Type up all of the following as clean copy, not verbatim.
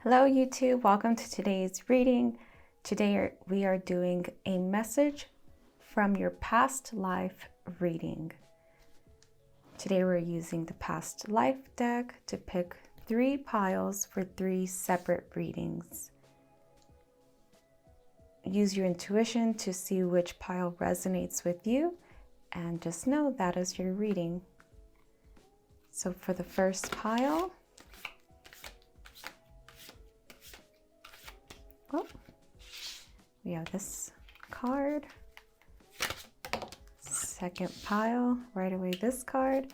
Hello YouTube, welcome to today's reading. Today we are doing a message from your past life reading. Today we're using the past life deck to pick 3 piles for 3 separate readings. Use your intuition to see which pile resonates with you and just know that is your reading. So for the first pile, we have this card. Second pile, right away this card.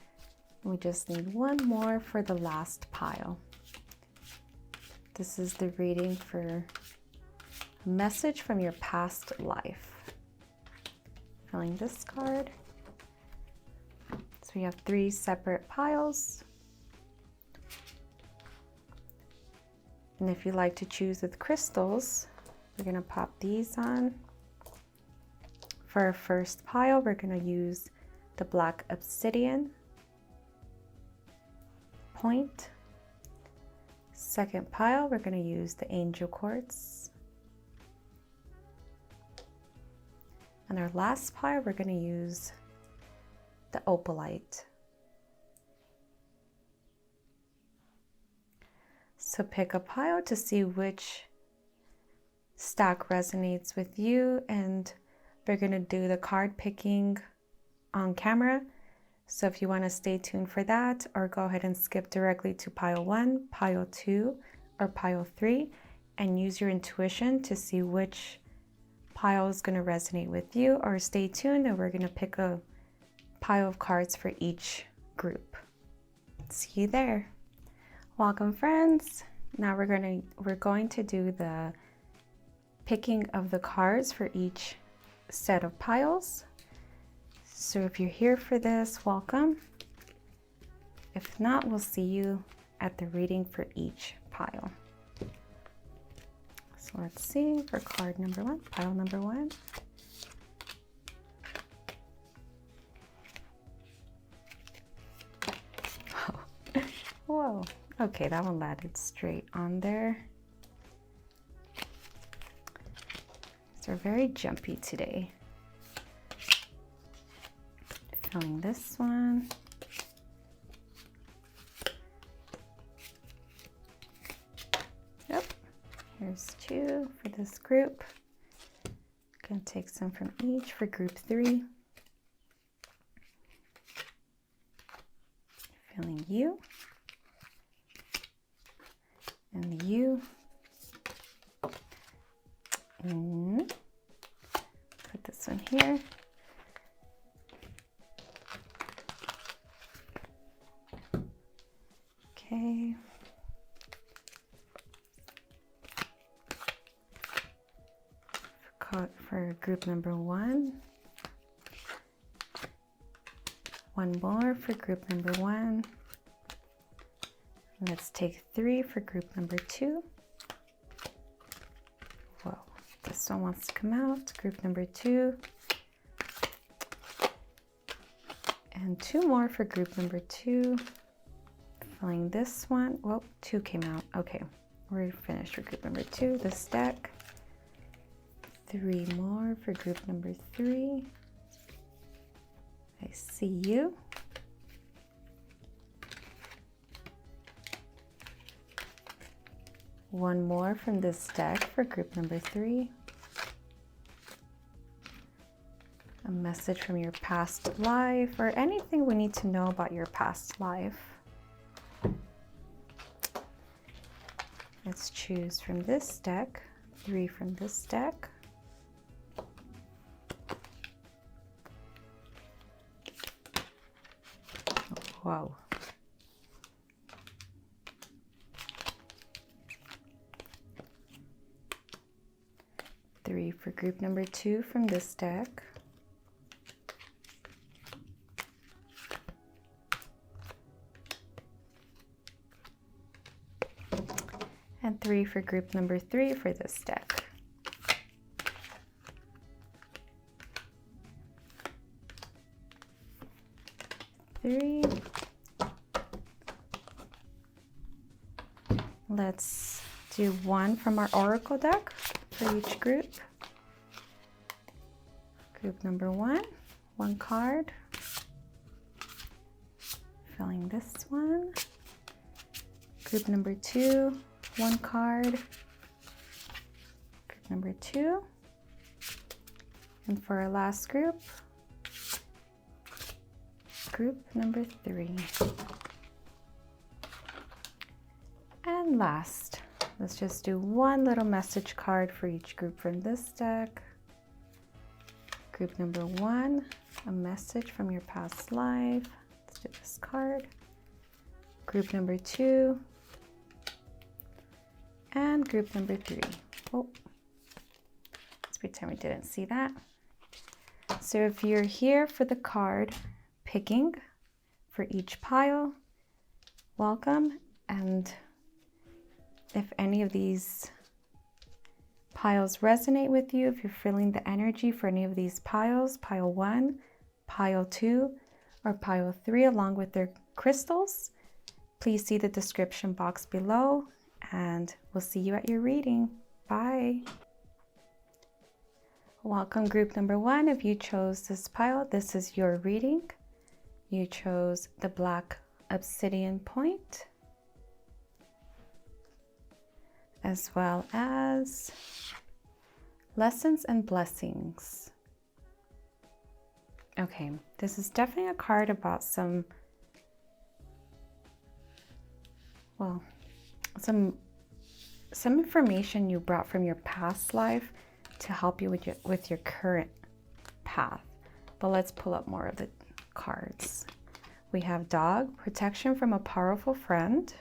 We just need one more for the last pile. This is the reading for a message from your past life. Filling this card. So we have 3 separate piles. And if you like to choose with crystals, we're going to pop these on. For our first pile, we're going to use the black obsidian point. Second pile, we're going to use the angel quartz. And our last pile, we're going to use the opalite. So pick a pile to see which stack resonates with you, and we're going to do the card picking on camera. So if you want to stay tuned for that, or go ahead and skip directly to pile 1, pile 2, or pile 3 and use your intuition to see which pile is going to resonate with you, or stay tuned and we're going to pick a pile of cards for each group. See you there. Welcome friends. Now we're going to do the picking of the cards for each set of piles. So if you're here for this, welcome. If not, we'll see you at the reading for each pile. So let's see for card number 1, pile number 1. Whoa. Okay, that one landed straight on there. So we're very jumpy today. Filling this one. Yep. Here's 2 for this group. Gonna take some from each for group 3. Filling you. And you. And put this one here. Okay. For group number 1. One more for group number 1. Let's take 3 for group number 2. Whoa, this one wants to come out. Group number 2. And 2 more for group number 2. Filling this one. Whoa, 2 came out. Okay, we're finished for group number 2. This deck. 3 more for group number 3. I see you. One more from this deck for group number 3. A message from your past life, or anything we need to know about your past life. Let's choose from this deck, 3 from this deck. Whoa. Three for group number 2 from this deck. And 3 for group number 3 for this deck. Let's do one from our oracle deck for each group. Group number one card. Filling this one. Group number two, one card. Group number two. And for our last group number three. And last, let's just do one little message card for each group from this deck. Group number one, a message from your past life. Let's do this card. Group number two, and group number three. Oh, let's pretend we didn't see that. So if you're here for the card picking for each pile, welcome. And if any of these piles resonate with you, if you're feeling the energy for any of these piles, pile 1, pile 2, or pile 3, along with their crystals, please see the description box below, and we'll see you at your reading. Bye. Welcome group number 1. If you chose this pile, this is your reading. You chose the black obsidian point, as well as lessons and blessings. Okay, this is definitely a card about some information you brought from your past life to help you with your current path. But let's pull up more of the cards. We have dog, protection from a powerful friend.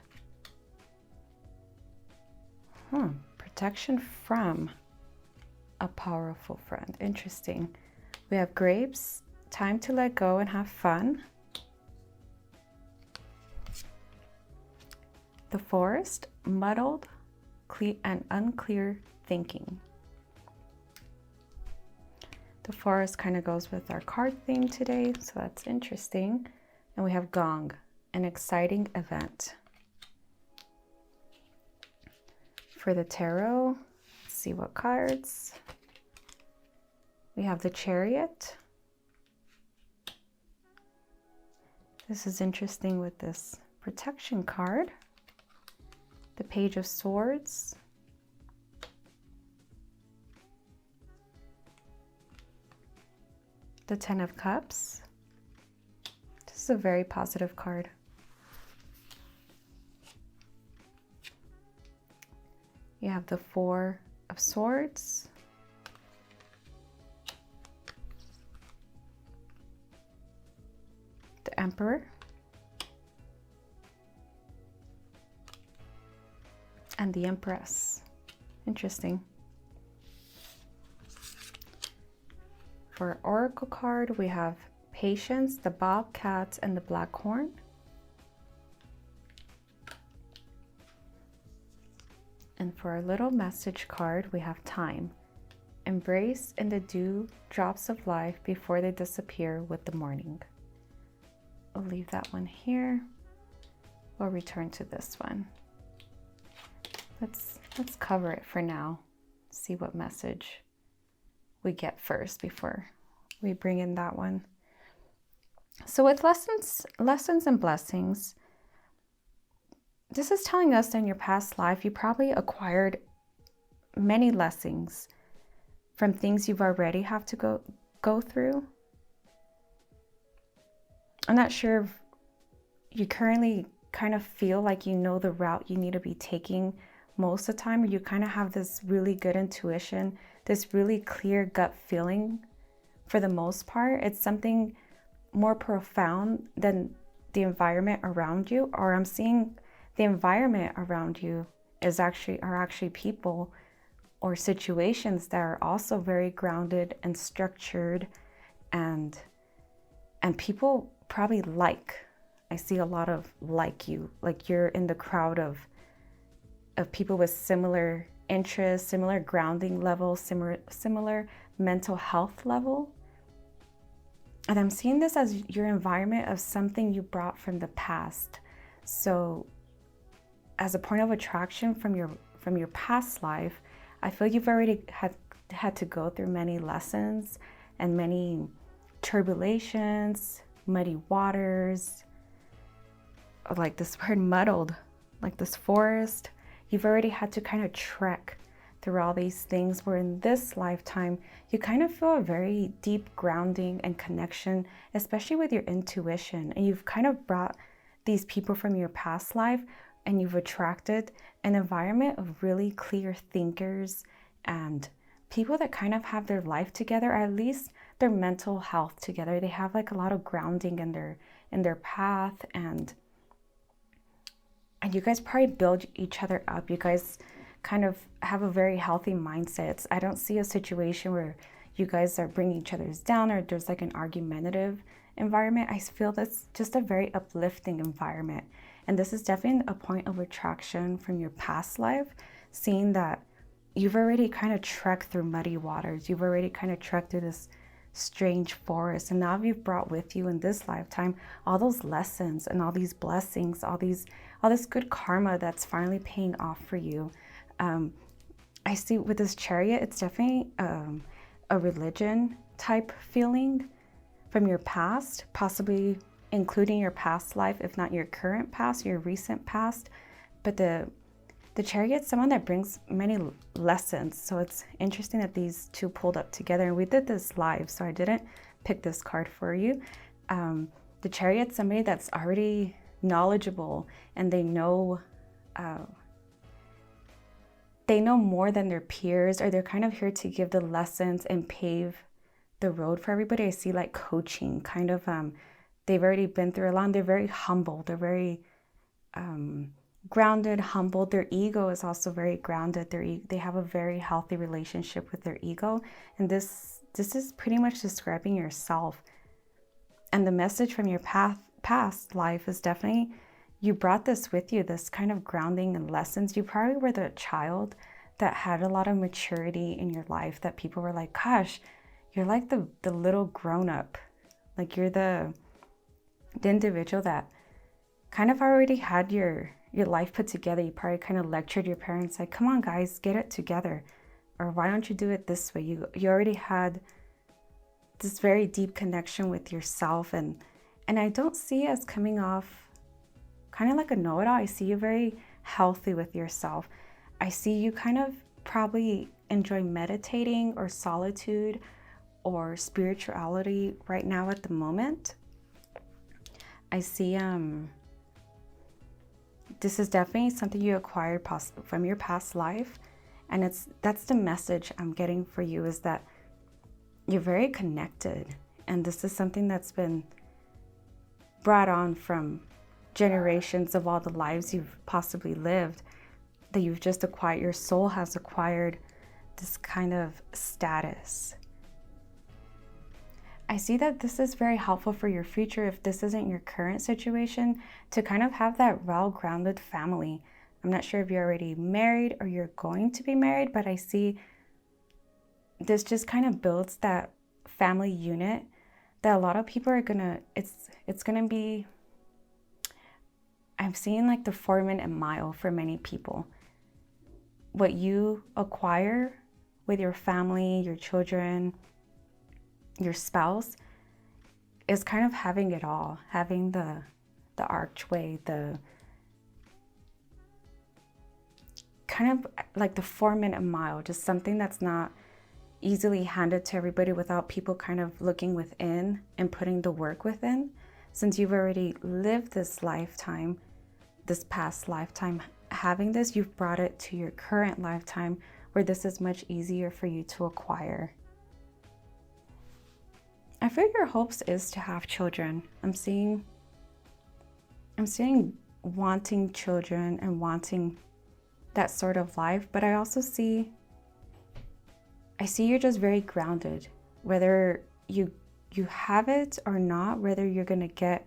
Protection from a powerful friend. Interesting. We have grapes, time to let go and have fun. The forest, muddled and unclear thinking. The forest kind of goes with our card theme today, so that's interesting. And we have gong, an exciting event. For the tarot, let's see what cards. We have the Chariot. This is interesting with this protection card. The Page of Swords. The Ten of Cups. This is a very positive card. You have the Four of Swords. The Emperor. And the Empress. Interesting. For our oracle card, we have Patience, the Bobcat, and the Black Horn. And for our little message card, we have Time. Embrace in the dew drops of life before they disappear with the morning. We'll leave that one here. We'll return to this one. Let's cover it for now. See what message we get first before we bring in that one. So with lessons and blessings, this is telling us that in your past life, you probably acquired many lessons from things you've already have to go through. I'm not sure if you currently kind of feel like you know the route you need to be taking most of the time, or you kind of have this really good intuition, this really clear gut feeling for the most part. It's something more profound than the environment around you, or I'm seeing the environment around you are actually people or situations that are also very grounded and structured, and people probably I see a lot of like you're in the crowd of people with similar interests, similar grounding level, similar mental health level. And I'm seeing this as your environment of something you brought from the past. So as a point of attraction from from your past life, I feel you've already had to go through many lessons and many turbulations, muddy waters, like this word muddled, like this forest. You've already had to kind of trek through all these things, where in this lifetime you kind of feel a very deep grounding and connection, especially with your intuition. And you've kind of brought these people from your past life, and you've attracted an environment of really clear thinkers and people that kind of have their life together, or at least their mental health together. They have like a lot of grounding in their path, and you guys probably build each other up. You guys kind of have a very healthy mindset. I don't see a situation where you guys are bringing each other's down, or there's like an argumentative environment. I feel that's just a very uplifting environment. And this is definitely a point of attraction from your past life, seeing that you've already kind of trekked through muddy waters. You've already kind of trekked through this strange forest. And now you've brought with you in this lifetime all those lessons and all these blessings, all this good karma that's finally paying off for you. I see with this Chariot, it's definitely a religion type feeling from your past, possibly including your past life, if not your current past, your recent past. But the Chariot's someone that brings many lessons. So it's interesting that these two pulled up together. And we did this live, so I didn't pick this card for you. The Chariot's somebody that's already knowledgeable, and they know more than their peers, or they're kind of here to give the lessons and pave the road for everybody. I see like coaching, kind of, they've already been through a lot, and they're very humble. They're very grounded, humble. Their ego is also very grounded. They have a very healthy relationship with their ego. And this is pretty much describing yourself. And the message from your past life is definitely, you brought this with you, this kind of grounding and lessons. You probably were the child that had a lot of maturity in your life, that people were like, gosh, you're like the little grown-up. Like you're the individual that kind of already had your life put together. You probably kind of lectured your parents like, come on guys, get it together. Or why don't you do it this way? You already had this very deep connection with yourself. And I don't see as coming off kind of like a know-it-all. I see you very healthy with yourself. I see you kind of probably enjoy meditating or solitude or spirituality right now at the moment. I see this is definitely something you acquired from your past life. And that's the message I'm getting for you, is that you're very connected. And this is something that's been brought on from generations of all the lives you've possibly lived, that you've just acquired. Your soul has acquired this kind of status. I see that this is very helpful for your future, if this isn't your current situation, to kind of have that well-grounded family. I'm not sure if you're already married or you're going to be married, but I see this just kind of builds that family unit that a lot of people are gonna, it's gonna be, I'm seeing like the 4-minute mile for many people. What you acquire with your family, your children, your spouse, is kind of having it all, having the archway, the kind of like the 4-minute mile, just something that's not easily handed to everybody without people kind of looking within and putting the work within. Since you've already lived this lifetime, this past lifetime, having this, you've brought it to your current lifetime, where this is much easier for you to acquire. I feel your hopes is to have children. I'm seeing wanting children and wanting that sort of life, but I also see you're just very grounded, whether you have it or not, whether you're gonna get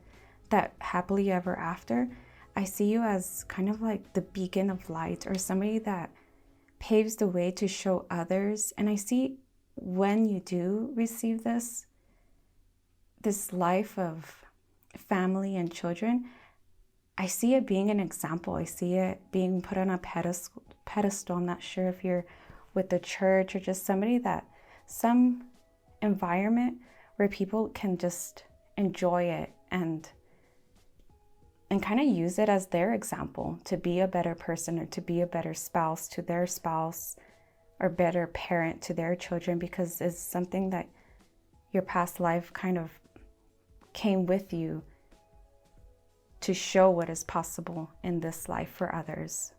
that happily ever after. I see you as kind of like the beacon of light, or somebody that paves the way to show others. And I see when you do receive this life of family and children, I see it being an example. I see it being put on a pedestal. I'm not sure if you're with the church or just some environment where people can just enjoy it and kind of use it as their example to be a better person or to be a better spouse to their spouse or better parent to their children, because it's something that your past life kind of came with you to show what is possible in this life for others.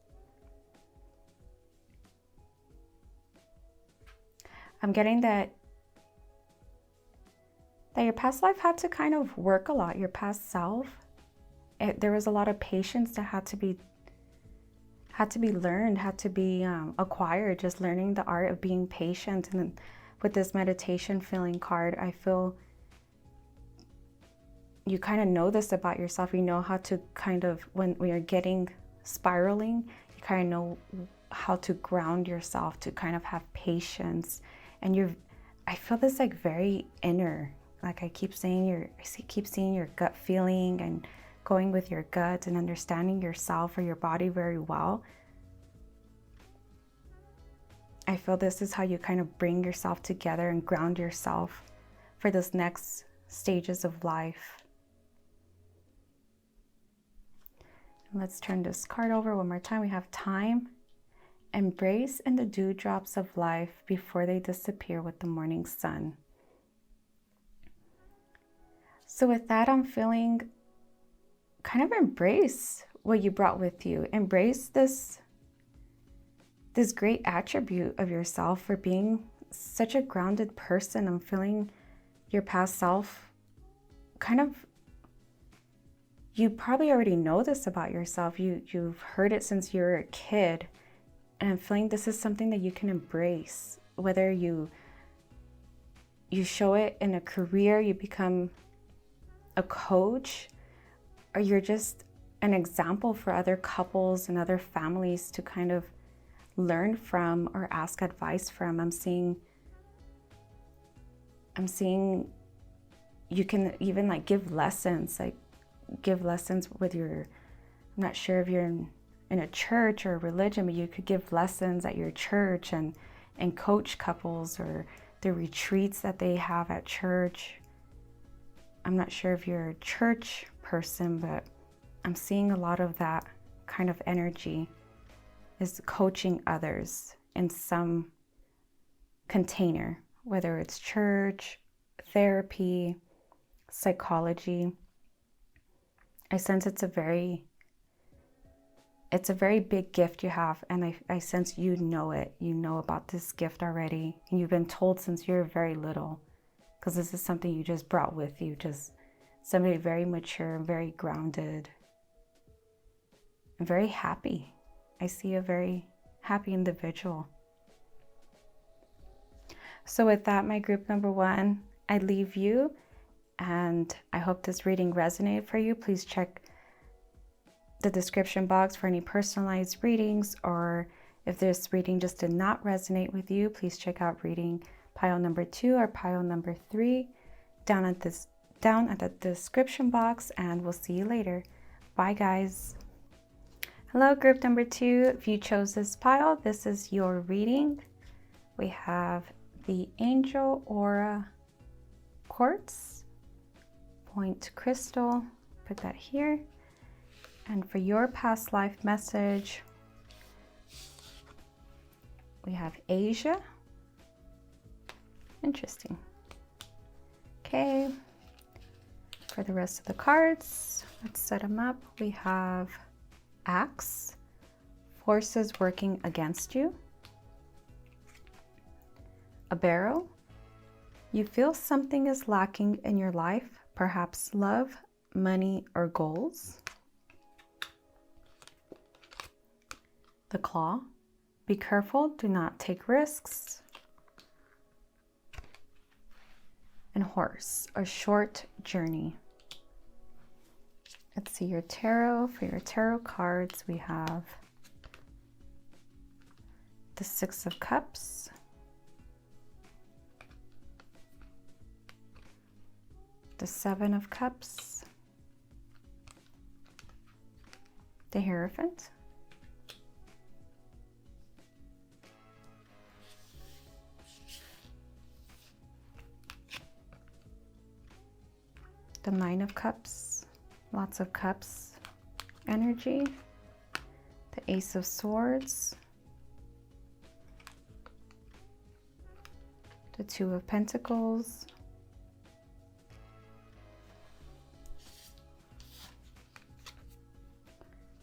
I'm getting that your past life had to kind of work a lot, your past self. There was a lot of patience that had to be learned, had to be acquired, just learning the art of being patient. And then with this meditation feeling card, I feel you kind of know this about yourself. You know how to kind of, when you're getting spiraling, you kind of know how to ground yourself, to kind of have patience. And I feel this like very inner, like I keep saying, keep seeing your gut feeling and going with your gut and understanding yourself or your body very well. I feel this is how you kind of bring yourself together and ground yourself for this next stages of life. Let's turn this card over one more time. We have time. Embrace in the dewdrops of life before they disappear with the morning sun. So with that, I'm feeling kind of embrace what you brought with you. Embrace this great attribute of yourself for being such a grounded person. I'm feeling your past self kind of, you probably already know this about yourself. You've heard it since you were a kid. And I'm feeling this is something that you can embrace. Whether you show it in a career, you become a coach, or you're just an example for other couples and other families to kind of learn from or ask advice from. I'm seeing you can even like give lessons with your, I'm not sure if you're in a church or a religion, but you could give lessons at your church and coach couples or the retreats that they have at church. I'm not sure if you're a church person, but I'm seeing a lot of that kind of energy is coaching others in some container, whether it's church, therapy, psychology. I sense it's a very big gift you have, and I sense you know it. You know about this gift already, and you've been told since you're very little, because this is something you just brought with you, just somebody very mature, very grounded, and very happy. I see a very happy individual. So with that, my group number 1, I leave you, and I hope this reading resonated for you. Please check the description box for any personalized readings, or if this reading just did not resonate with you, please check out reading pile number 2 or pile number 3 down at the description box, and we'll see you later. Bye guys. Hello group number 2. If you chose this pile, this is your reading. We have the Angel Aura Quartz Point Crystal. Put that here. And for your past life message, we have Asia. Interesting. Okay. For the rest of the cards, let's set them up. We have Axe, forces working against you. A Barrow, you feel something is lacking in your life, perhaps love, money, or goals. The Claw, be careful, do not take risks. And Horse, a short journey. Let's see your tarot. For your tarot cards, we have the Six of Cups, the Seven of Cups, the Hierophant, the Nine of Cups, lots of cups energy, the Ace of Swords, the Two of Pentacles,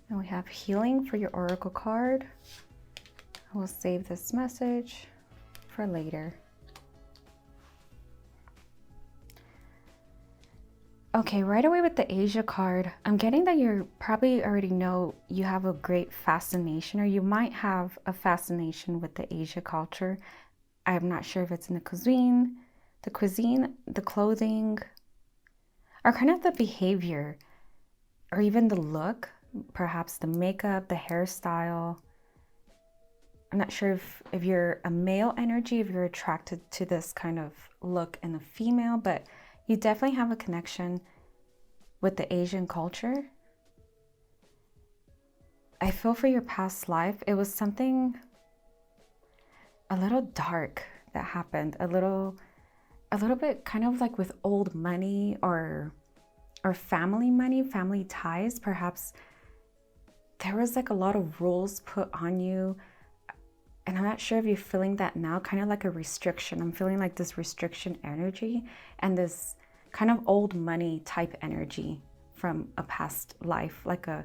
and we have healing for your oracle card. I will save this message for later. Okay, right away with the Asia card, I'm getting that you probably already know you have a great fascination, or you might have a fascination with the Asia culture. I'm not sure if it's in the cuisine, the clothing, or kind of the behavior, or even the look, perhaps the makeup, the hairstyle. I'm not sure if you're a male energy, if you're attracted to this kind of look in a female, but you definitely have a connection with the Asian culture. I feel for your past life, it was something a little dark that happened, a little bit kind of like with old money or family money, family ties. Perhaps there was like a lot of rules put on you. And I'm not sure if you're feeling that now, kind of like a restriction. I'm feeling like this restriction energy and this kind of old money type energy from a past life, like a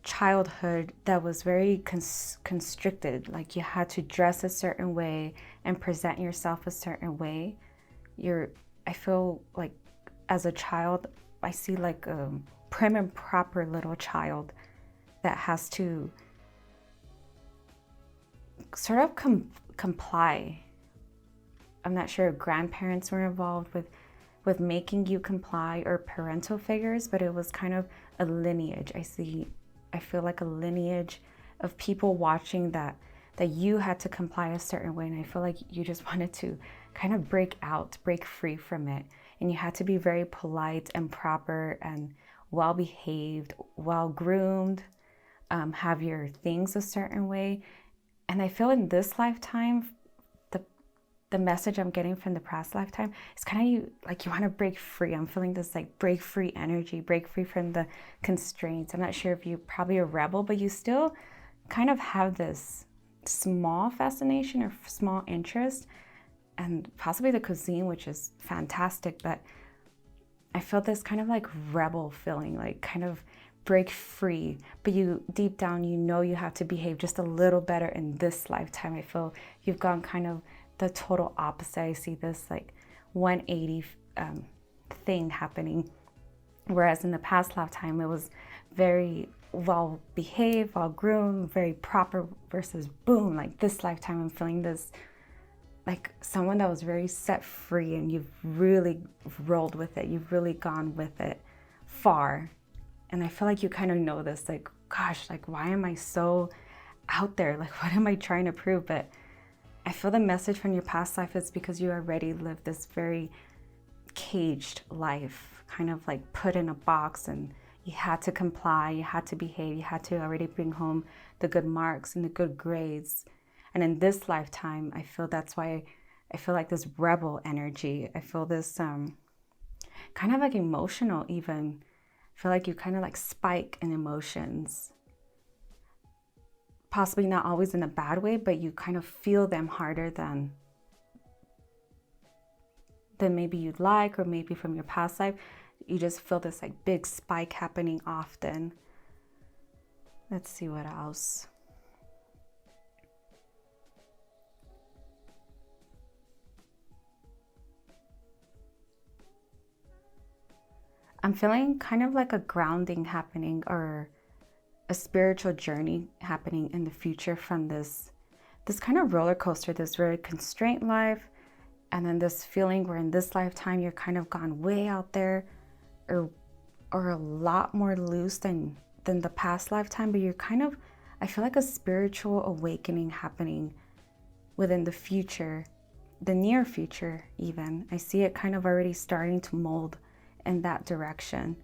childhood that was very constricted. Like you had to dress a certain way and present yourself a certain way. I feel like as a child, I see like a prim and proper little child that has to sort of comply. I'm not sure if grandparents were involved with making you comply, or parental figures, but it was kind of a lineage. I feel like a lineage of people watching that you had to comply a certain way, and I feel like you just wanted to kind of break free from it, and you had to be very polite and proper and well behaved, well groomed, have your things a certain way. And I feel in this lifetime, the message I'm getting from the past lifetime is kind of you want to break free. I'm feeling this like break free energy, break free from the constraints. I'm not sure if you're probably a rebel, but you still kind of have this small fascination or small interest, and possibly the cuisine, which is fantastic. But I feel this kind of like rebel feeling, like kind of break free, but you deep down, you know you have to behave just a little better in this lifetime. I feel you've gone kind of the total opposite. I see this like 180 thing happening, whereas in the past lifetime it was very well behaved, well groomed, very proper, versus boom, like this lifetime I'm feeling this like someone that was very set free, and you've really rolled with it, you've really gone with it far. And I feel like you kind of know this, like, gosh, like, why am I so out there? Like, what am I trying to prove? But I feel the message from your past life is because you already lived this very caged life, kind of like put in a box, and you had to comply, you had to behave, you had to already bring home the good marks and the good grades. And in this lifetime, I feel that's why I feel like this rebel energy. I feel this kind of like emotional even. I feel like you kind of like spike in emotions. Possibly not always in a bad way, but you kind of feel them harder than maybe you'd like, or maybe from your past life. You just feel this like big spike happening often. Let's see what else. I'm feeling kind of like a grounding happening, or a spiritual journey happening in the future from this kind of roller coaster, this very constrained life, and then this feeling where in this lifetime you're kind of gone way out there, or a lot more loose than the past lifetime, but you're kind of, I feel like a spiritual awakening happening within the future, the near future even. I see it kind of already starting to mold in that direction.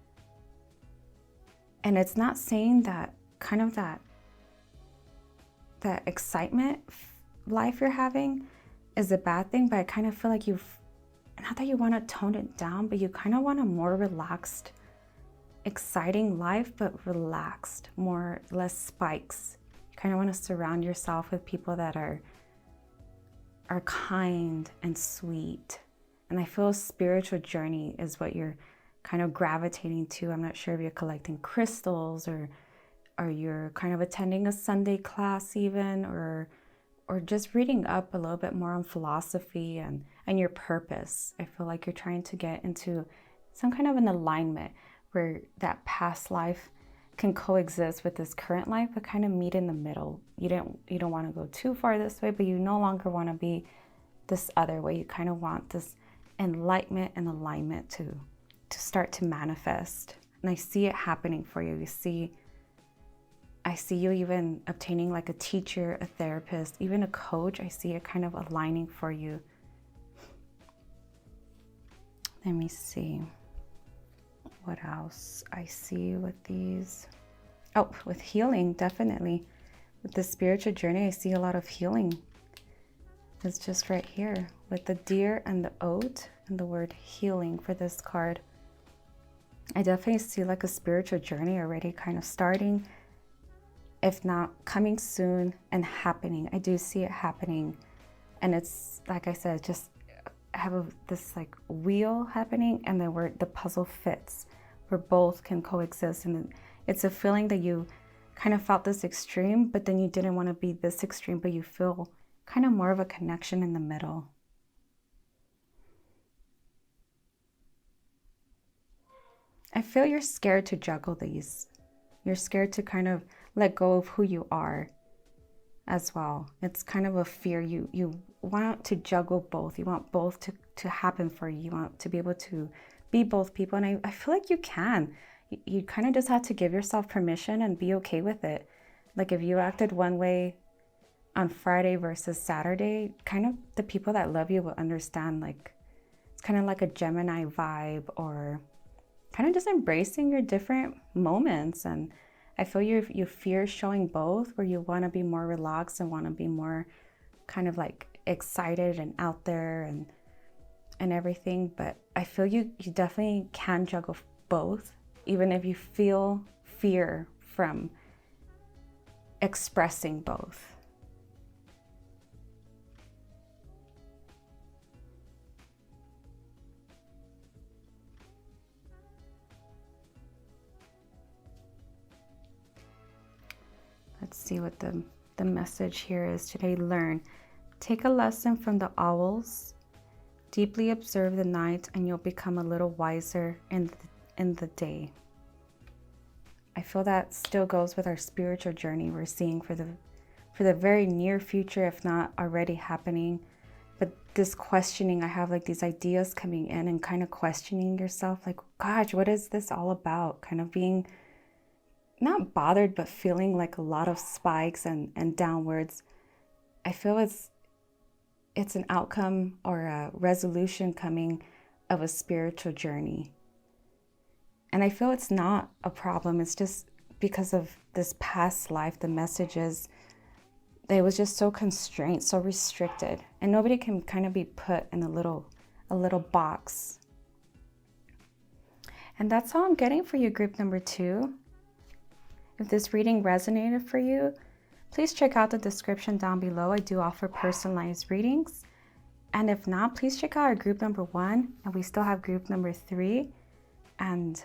And it's not saying that kind of that excitement life you're having is a bad thing, but I kind of feel like not that you want to tone it down, but you kind of want a more relaxed, exciting life, but relaxed, less spikes. You kind of want to surround yourself with people that are kind and sweet. And I feel a spiritual journey is what you're kind of gravitating to. I'm not sure if you're collecting crystals or you're kind of attending a Sunday class even, or just reading up a little bit more on philosophy and your purpose. I feel like you're trying to get into some kind of an alignment where that past life can coexist with this current life, but kind of meet in the middle. You don't want to go too far this way, but you no longer want to be this other way. You kind of want this enlightenment and alignment to start to manifest. And I see it happening for you. I see you even obtaining like a teacher, a therapist, even a coach. I see it kind of aligning for you. Let me see. What else I see with these? Oh, with healing, definitely. With the spiritual journey, I see a lot of healing. It's just right here with the deer and the oat and the word healing for this card. I definitely see like a spiritual journey already kind of starting, if not coming soon and happening. I do see it happening. And it's, like I said, just have this like wheel happening, and then where the puzzle fits, where both can coexist. And it's a feeling that you kind of felt this extreme, but then you didn't want to be this extreme, but you feel kind of more of a connection in the middle. I feel you're scared to juggle these. You're scared to kind of let go of who you are as well. It's kind of a fear. You want to juggle both. You want both to happen for you. You want to be able to be both people. And I feel like you can. You kind of just have to give yourself permission and be okay with it. Like if you acted one way on Friday versus Saturday, kind of the people that love you will understand. Like it's kind of like a Gemini vibe, or kind of just embracing your different moments. And I feel you fear showing both, where you want to be more relaxed and want to be more kind of like excited and out there and everything. But I feel you definitely can juggle both, even if you feel fear from expressing both. Let's see what the message here is today. Learn. Take a lesson from the owls. Deeply observe the night, and you'll become a little wiser in the day. I feel that still goes with our spiritual journey we're seeing for the very near future, if not already happening. But this questioning, I have like these ideas coming in and kind of questioning yourself, like, gosh, what is this all about? Kind of being not bothered, but feeling like a lot of spikes and downwards. I feel it's an outcome or a resolution coming of a spiritual journey. And I feel it's not a problem. It's just because of this past life, the messages, it was just so constrained, so restricted. And nobody can kind of be put in a little box. And that's all I'm getting for you, group number 2. If this reading resonated for you, please check out the description down below. I do offer personalized readings. And if not, please check out our group number 1. And we still have group number 3. And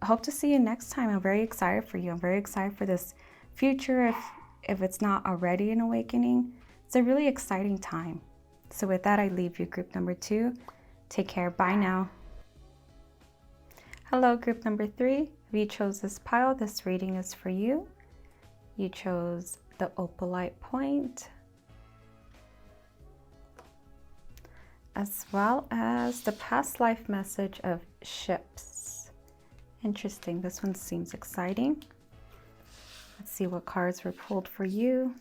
I hope to see you next time. I'm very excited for you. I'm very excited for this future. If it's not already an awakening, it's a really exciting time. So with that, I leave you, group number 2. Take care. Bye now. Hello, group number 3. If you chose this pile, this reading is for you. You chose the opalite point, as well as the past life message of ships. Interesting. This one seems exciting. Let's see what cards were pulled for you.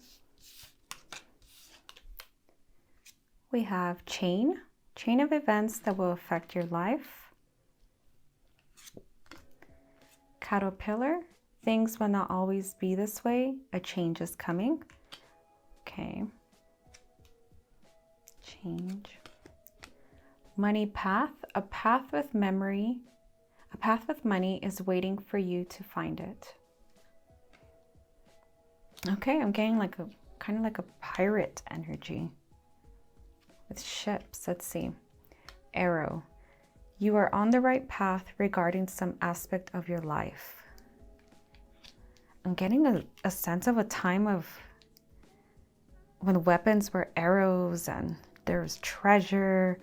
We have chain of events that will affect your life. Caterpillar, things will not always be this way. A change is coming. Okay. Change. Money path, a path with memory, a path with money is waiting for you to find it. Okay, I'm getting like a kind of like a pirate energy with ships. Let's see. Arrow. You are on the right path regarding some aspect of your life. I'm getting a sense of a time of when weapons were arrows and there was treasure,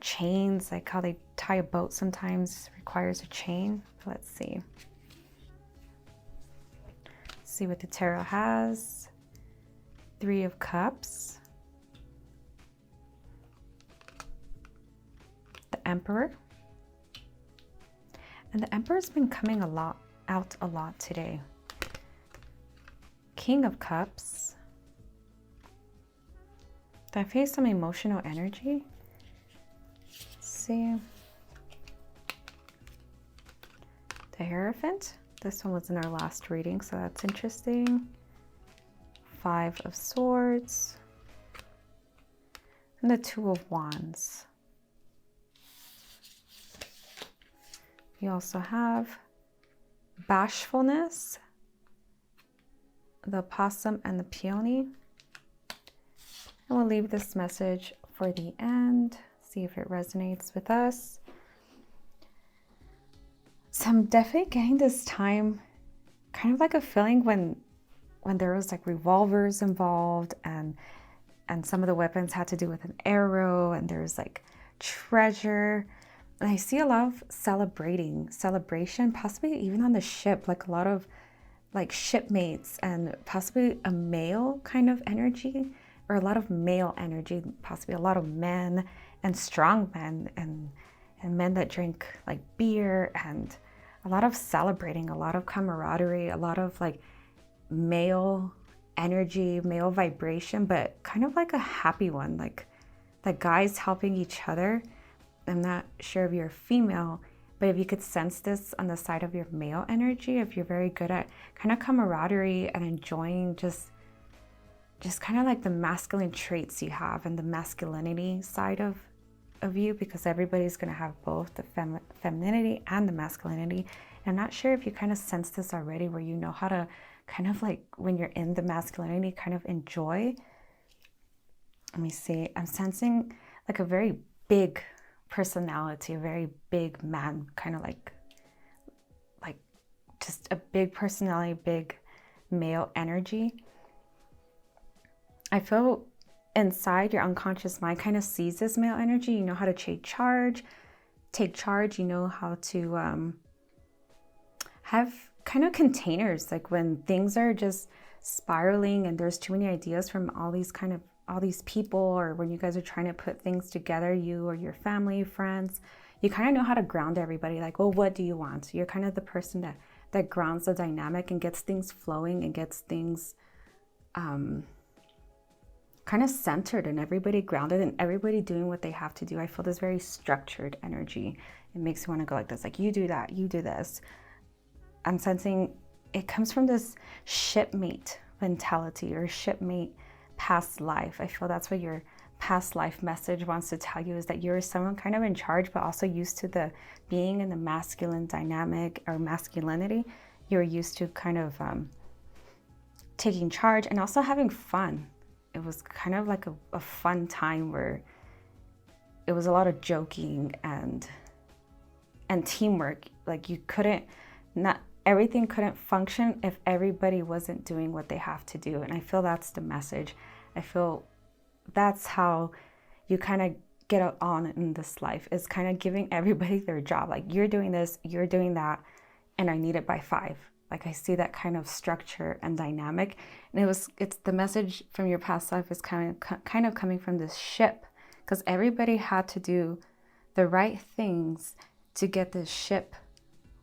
chains, like how they tie a boat sometimes requires a chain. Let's see. See what the tarot has. 3 of Cups. The Emperor. And the Emperor's been coming out a lot today. King of Cups. Did I face some emotional energy? Let's see. The Hierophant. This one was in our last reading, so that's interesting. 5 of Swords. And the 2 of Wands. We also have Bashfulness, the Possum, and the Peony. And we'll leave this message for the end, see if it resonates with us. So I'm definitely getting this time kind of like a feeling when there was like revolvers involved and some of the weapons had to do with an arrow and there's like treasure. And I see a lot of celebration, possibly even on the ship, like a lot of like shipmates and possibly a male kind of energy or a lot of male energy, possibly a lot of men and strong men and men that drink like beer and a lot of celebrating, a lot of camaraderie, a lot of like male energy, male vibration, but kind of like a happy one, like the guys helping each other. I'm not sure if you're female, but if you could sense this on the side of your male energy, if you're very good at kind of camaraderie and enjoying just kind of like the masculine traits you have and the masculinity side of you, because everybody's going to have both the femininity and the masculinity. And I'm not sure if you kind of sense this already, where you know how to kind of like when you're in the masculinity kind of enjoy. Let me see. I'm sensing like a very big personality, a very big man, kind of like just a big personality, big male energy. I feel inside your unconscious mind kind of sees this male energy. You know how to take charge, you know how to have kind of containers, like when things are just spiraling and there's too many ideas from all these people, or when you guys are trying to put things together, you or your family, friends, you kind of know how to ground everybody. Like, well, what do you want? You're kind of the person that grounds the dynamic and gets things flowing and gets things kind of centered and everybody grounded and everybody doing what they have to do. I feel this very structured energy. It makes me want to go like this, like you do that, you do this. I'm sensing it comes from this shipmate mentality or shipmate past life. I feel that's what your past life message wants to tell you, is that you're someone kind of in charge, but also used to the being in the masculine dynamic or masculinity. You're used to kind of taking charge and also having fun. It was kind of like a fun time where it was a lot of joking and teamwork. Like not everything couldn't function if everybody wasn't doing what they have to do. And I feel that's the message. I feel that's how you kind of get on in this life, is kind of giving everybody their job. Like, you're doing this, you're doing that, and I need it by 5. Like, I see that kind of structure and dynamic. And it's the message from your past life is kind of coming from this ship, because everybody had to do the right things to get this ship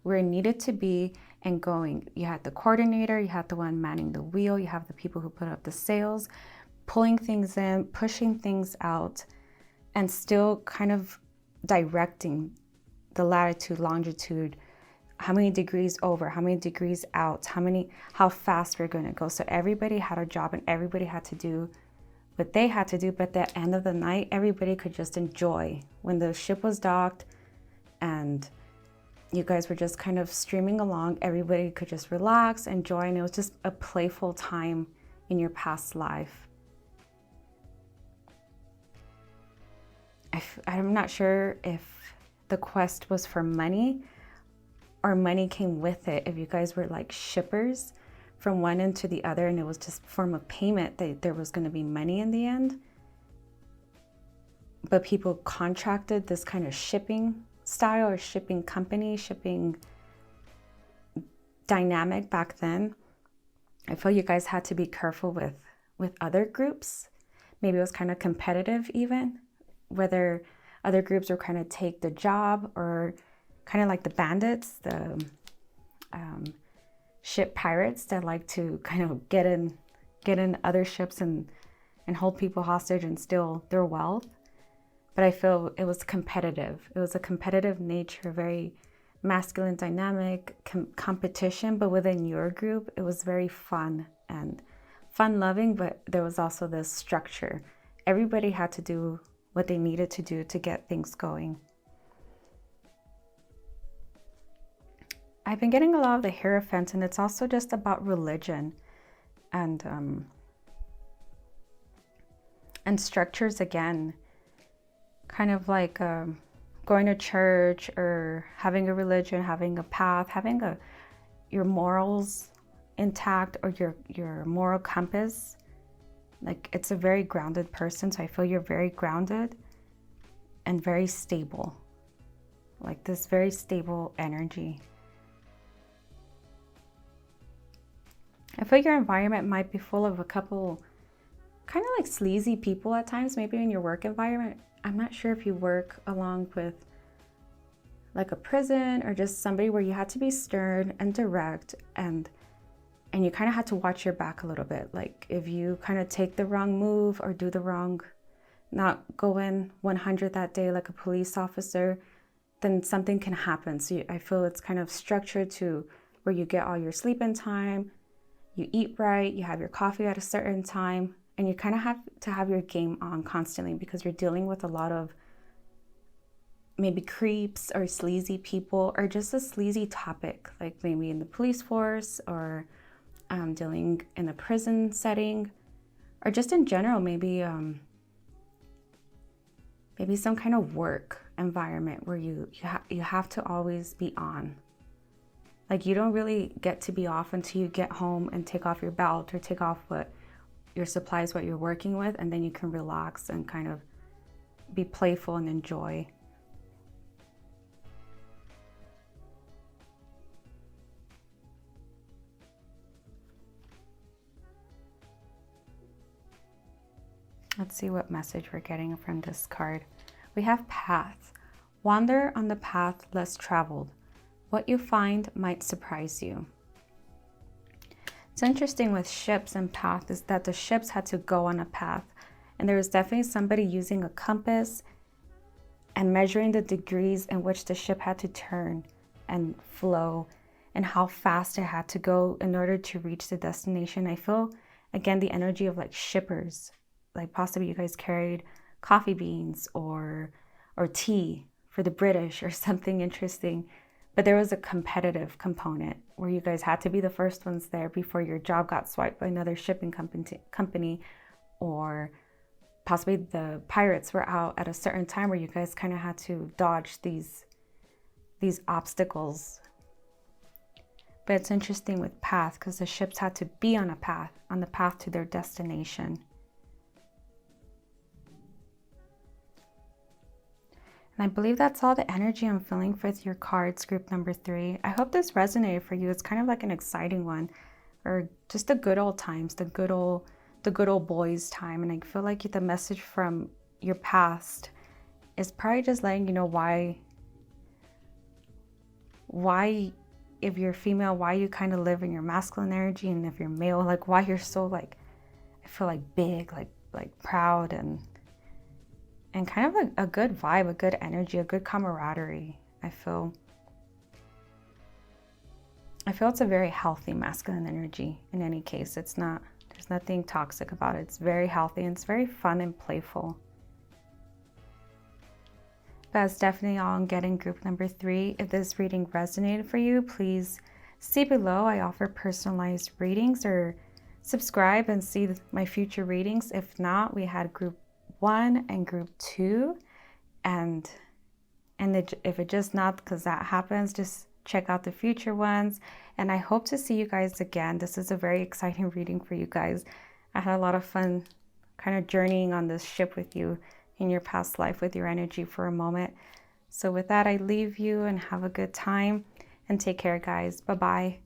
where it needed to be and going. You had the coordinator, you had the one manning the wheel, you have the people who put up the sails, pulling things in, pushing things out, and still kind of directing the latitude, longitude, how many degrees over, how many degrees out, how fast we're going to go. So everybody had a job and everybody had to do what they had to do, but at the end of the night, everybody could just enjoy. When the ship was docked and you guys were just kind of streaming along, everybody could just relax, enjoy, and it was just a playful time in your past life. I'm not sure if the quest was for money or money came with it, if you guys were like shippers from one end to the other and it was just a form of payment that there was going to be money in the end. But people contracted this kind of shipping style or shipping company, shipping dynamic back then. I feel you guys had to be careful with other groups. Maybe it was kind of competitive even, whether other groups were kind of take the job, or kind of like the bandits, the ship pirates that like to kind of get in other ships and hold people hostage and steal their wealth. But I feel it was competitive. It was a competitive nature, very masculine dynamic, competition, but within your group, it was very fun and fun-loving, but there was also this structure. Everybody had to do what they needed to do to get things going. I've been getting a lot of the Hierophant, and it's also just about religion and structures again, kind of like going to church or having a religion, having a path, having your morals intact, or your moral compass. Like, it's a very grounded person, so I feel you're very grounded and very stable, like this very stable energy. I feel your environment might be full of a couple kind of like sleazy people at times, maybe in your work environment. I'm not sure if you work along with like a prison or just somebody where you had to be stern and direct, and you kind of had to watch your back a little bit. Like, if you kind of take the wrong move or do the wrong, not go in 100 that day like a police officer, then something can happen. So I feel it's kind of structured to where you get all your sleep in time, you eat right, you have your coffee at a certain time, and you kind of have to have your game on constantly because you're dealing with a lot of maybe creeps or sleazy people, or just a sleazy topic, like maybe in the police force, or dealing in a prison setting, or just in general, maybe some kind of work environment where you have to always be on. Like, you don't really get to be off until you get home and take off your belt or take off what your supplies, what you're working with, and then you can relax and kind of be playful and enjoy. Let's see what message we're getting from this card. We have path. Wander on the path less traveled. What you find might surprise you. It's interesting with ships and path is that the ships had to go on a path, and there was definitely somebody using a compass and measuring the degrees in which the ship had to turn and flow and how fast it had to go in order to reach the destination. I feel, again, the energy of like shippers. Like, possibly you guys carried coffee beans or tea for the British or something interesting. But there was a competitive component where you guys had to be the first ones there before your job got swiped by another shipping company, or possibly the pirates were out at a certain time where you guys kind of had to dodge these obstacles. But it's interesting with path because the ships had to be on the path to their destination. And I believe that's all the energy I'm feeling for your cards, group number 3. I hope this resonated for you. It's kind of like an exciting one, or just the good old times, the good old boys time. And I feel like the message from your past is probably just letting you know why, if you're female, why you kind of live in your masculine energy, and if you're male, like why you're so like, I feel like big, like proud and kind of a good vibe, a good energy, a good camaraderie. I feel it's a very healthy masculine energy in any case. It's not There's nothing toxic about it. It's very healthy and it's very fun and playful. That's definitely all on getting group number 3. If this reading resonated for you, please see below. I offer personalized readings, or subscribe and see my future readings. If not, we had group 1 and group 2, and if it just not, because that happens, just check out the future ones. And I hope to see you guys again. This is a very exciting reading for you guys. I had a lot of fun kind of journeying on this ship with you in your past life with your energy for a moment. So with that, I leave you and have a good time and take care, guys. Bye-bye.